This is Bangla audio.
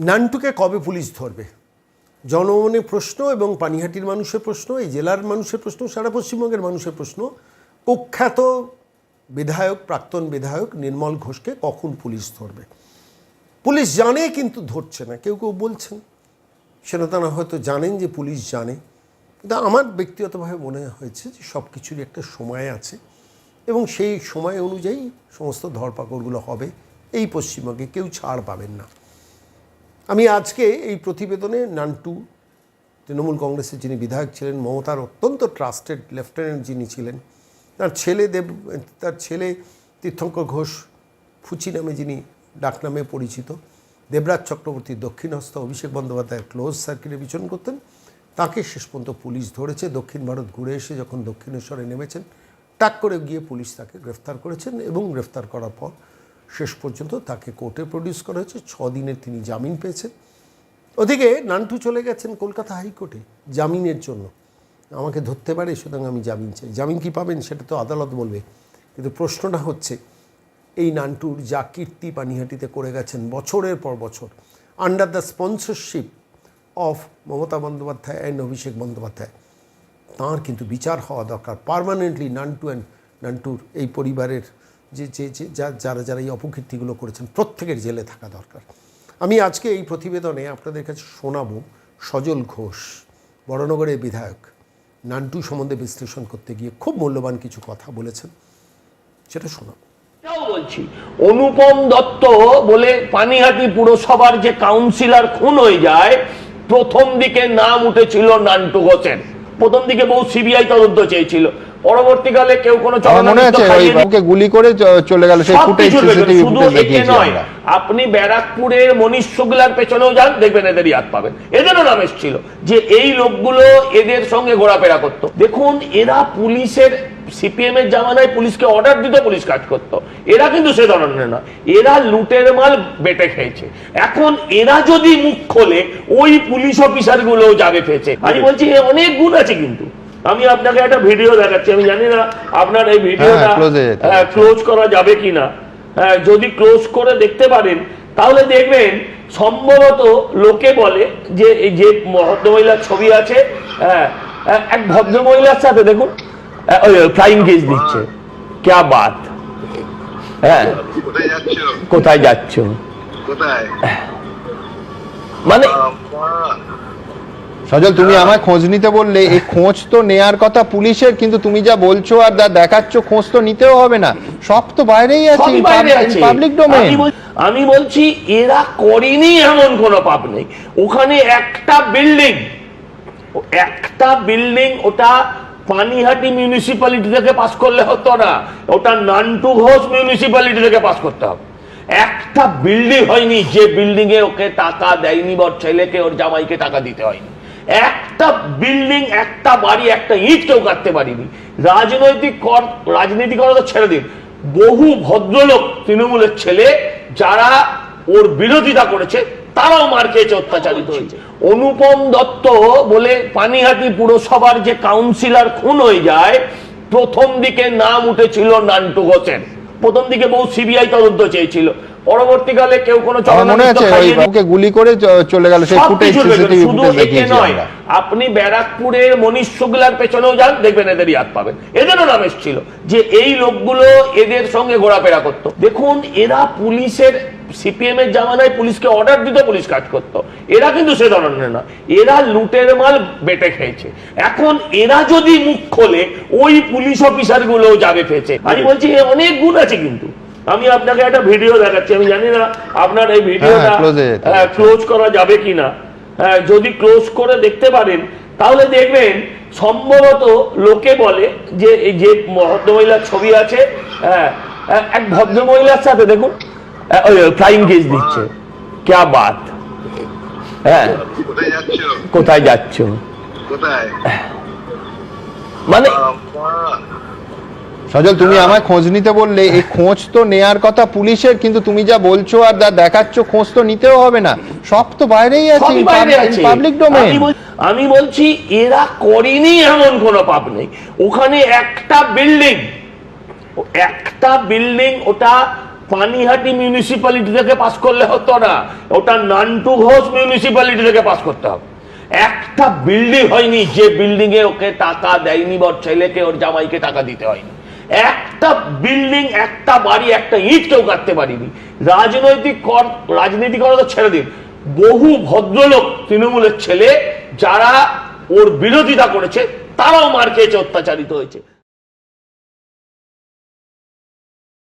নান্টুকে কবে পুলিশ ধরবে? জনমনে প্রশ্ন এবং পানিহাটির মানুষের প্রশ্ন, এই জেলার মানুষের প্রশ্ন, সারা পশ্চিমবঙ্গের মানুষের প্রশ্ন। কুখ্যাত বিধায়ক, প্রাক্তন বিধায়ক নির্মল ঘোষকে কখন পুলিশ ধরবে? পুলিশ জানে কিন্তু ধরছে না। কেউ কেউ বলছেন, সেটা তারা হয়তো জানেন যে পুলিশ জানে, কিন্তু আমার ব্যক্তিগতভাবে মনে হয়েছে যে সব কিছুরই একটা সময় আছে এবং সেই সময় অনুযায়ী সমস্ত ধরপাকড়গুলো হবে। এই পশ্চিমবঙ্গে কেউ ছাড় পাবেন না। আমি আজকে এই প্রতিবেদনে নান্টু, তৃণমূল কংগ্রেসের যিনি বিধায়ক ছিলেন, মমতার অত্যন্ত ট্রাস্টেড লেফটেন্যান্ট যিনি ছিলেন, তার ছেলে তীর্থঙ্কর ঘোষ, ফুচি নামে যিনি ডাকনামে পরিচিত, দেবরাজ চক্রবর্তীর দক্ষিণহস্ত, অভিষেক বন্দ্যোপাধ্যায়ের ক্লোজ সার্কিটে বিচরণ করতেন, তাকে শেষ পর্যন্ত পুলিশ ধরেছে। দক্ষিণ ভারত ঘুরে এসে যখন দক্ষিণেশ্বরে নেমেছেন, টাক করে গিয়ে পুলিশ তাকে গ্রেফতার করেছেন এবং গ্রেফতার করার পর শেষ পর্যন্ত তাকে কোর্টে প্রডিউস করা হয়েছে। 6 দিনের তিনি জামিন পেয়েছেন। ওদিকে নান্টু চলে গেছেন কলকাতা হাইকোর্টে জামিনের জন্য। আমাকে ধরতে পারে, সুতরাং আমি জামিন চাই। জামিন কি পাবেন সেটা তো আদালত বলবে, কিন্তু প্রশ্নটা হচ্ছে এই নান্টুর যা কীর্তি পানিহাটিতে করে গেছেন বছরের পর বছর, under the sponsorship of Mamata Bandyopadhyay and Abhishek Bandyopadhyay, তাঁর কিন্তু বিচার হওয়া দরকার পার্মানেন্টলি। নান্টুর এই পরিবারের যারা এই অপকীর্তিগুলো করেছেন প্রত্যেকের জেলে থাকা দরকার। আমি আজকে এই প্রতিবেদনে আপনাদের কাছে শোনাবো সজল ঘোষ, বড়নগরের বিধায়ক, নান্টু সম্বন্ধে বিশ্লেষণ করতে গিয়ে খুব মূল্যবান কিছু কথা বলেছেন, সেটা শোনাবো। বলছি, অনুপম দত্ত বলে পানিহাটি পুরসভার যে কাউন্সিলর খুন হয়ে যায়, প্রথম দিকে নাম উঠেছিল নান্টু ঘোষের। প্রথম দিকে বহু সিবিআই তদন্ত চেয়েছিল, পরবর্তীকালে কেউ কোনো গুলি করে চলে গেল। শুধু একে নয়, আপনি ব্যারাকপুরের মনীষ শুক্লার পেছনেও যান, দেখবেন এদেরই হাত পাবেন। এদেরও নাম এসেছিল যে এই লোকগুলো এদের সঙ্গে ঘোরাফেরা করতো। দেখুন, এরা পুলিশের, সিপিএম এর জামানায় পুলিশকে অর্ডার দিত, পুলিশ কাজ করত। এরা কিন্তু সে ধরনের না, এরা লুটের মাল বেটে খেয়েছে। এখন এরা যদি মুখ খোলে, ওই পুলিশ অফিসার গুলো যাবে ফেছে। আমি বলছি অনেক গুণ আছে, কিন্তু আমি আপনাকে একটা ভিডিও দেখাচ্ছি। আমি জানি না আপনার এই ভিডিওটা ক্লোজ করা যাবে কিনা। যদি ক্লোজ করে দেখতে পারেন তাহলে দেখবেন সম্ভবত লোকে বলে যে এই যে ভদ্রমহিলার ছবি আছে, এক ভদ্রমহিলার সাথে দেখুন ফ্লাইং কিস দিচ্ছে। क्या बात, হ্যাঁ কোথায় যাচ্ছ, মানে সজল তুমি আমায় খোঁজ নিতে বললে, এই খোঁজ তো নেয়ার কথা পুলিশের, কিন্তু তুমি যা বলছো আর যা দেখাচ্ছ, খোঁজ তো নিতেও হবে না, সব তো বাইরেই আছে, পাবলিক ডোমেইন। আমি বলছি এরা করেনি এমন কোনো পাপ নেই। ওখানে একটা বিল্ডিং ওটা পানিহাটি মিউনিসিপ্যালিটি থেকে পাস করলে হতো না, ওটা নান্টু ঘোষ মিউনিসিপ্যালিটি থেকে পাস করতে হবে। একটা বিল্ডিং হয়নি যে বিল্ডিং এ ওকে টাকা দেয়নি, বা ছেলেকে ওর জামাইকে টাকা দিতে হয়নি। একটা বিল্ডিং, একটা বাড়ি, একটা ইট কেউ কাটতে পারিনি। রাজনীতি করা তো ছেড়ে দিন, বহু ভদ্রলোক তৃণমূলের ছেলে যারা ওর বিরোধিতা করেছে তারাও মার খেয়েছে, অত্যাচারিত হয়েছে। অনুপম দত্ত বলে পানিহাটি পুরসভার যে কাউন্সিলর খুন হয়ে যায়, প্রথম দিকে নাম উঠেছিল নান্টু ঘোষের। প্রথম দিকে বহু সিবিআই তদন্ত চেয়েছিল, পরবর্তীকালে কেউ কোনো গুলি করে চলে গেল। শুধু একে নয়, আপনি ব্যারাকপুরের মনীষ শুক্লার পেছনেও যান, দেখবেন এদেরই হাত পাবেন। এদেরও নাম এসেছিল যে এই লোকগুলো এদের সঙ্গে ঘোরাফেরা করতো। দেখুন, এরা পুলিশের, সিপিএম এর জামানায় পুলিশকে অর্ডার দিত, পুলিশ কাজ করত। এরা কিন্তু সে ধরনের না, এরা লুটের মাল বেটে খেয়েছে। এখন এরা যদি মুখ খোলে, ওই পুলিশ অফিসার গুলো যাবে ফেছে। আমি বলছি অনেক গুণ আছে, কিন্তু আমি আপনাকে একটা ভিডিও দেখাচ্ছি। আমি জানি না আপনার এই ভিডিওটা ক্লোজ করা যাবে কিনা। যদি ক্লোজ করে দেখতে পারেন তাহলে দেখবেন সম্ভবত লোকে বলে যে এই যে ভদ্রমহিলার ছবি আছে, এক ভদ্রমহিলার সাথে দেখুন ফ্লাইং কিস দিচ্ছে। क्या बात, হ্যাঁ কোথায় যাচ্ছ, মানে সজল তুমি আমায় খোঁজ নিতে বললে, এই খোঁজ তো নেয়ার কথা পুলিশের, কিন্তু তুমি যা বলছো আর যা দেখাচ্ছ, খোঁজ তো নিতেও হবে না, সব তো বাইরেই আছে, পাবলিক ডোমেইন। আমি বলছি এরা করেনি এমন কোনো পাপ নেই। ওখানে একটা বিল্ডিং ওটা পানিহাটি মিউনিসিপ্যালিটি থেকে পাস করলে হতো না, ওটা নান্টু ঘোষ মিউনিসিপ্যালিটি থেকে পাস করতে হবে। একটা বিল্ডিং হয়নি যে বিল্ডিং এ ওকে টাকা দেয়নি বা ওর ছেলেকে ওর জামাইকে টাকা দিতে হয়নি। একটা বিল্ডিং, একটা বাড়ি, একটা ইট কেউ কাটতে পারিনি। রাজনীতি করা তো ছেড়ে দিন, বহু ভদ্রলোক তৃণমূলের ছেলে যারা ওর বিরোধিতা করেছে তারাও মার খেয়েছে, অত্যাচারিত হয়েছে।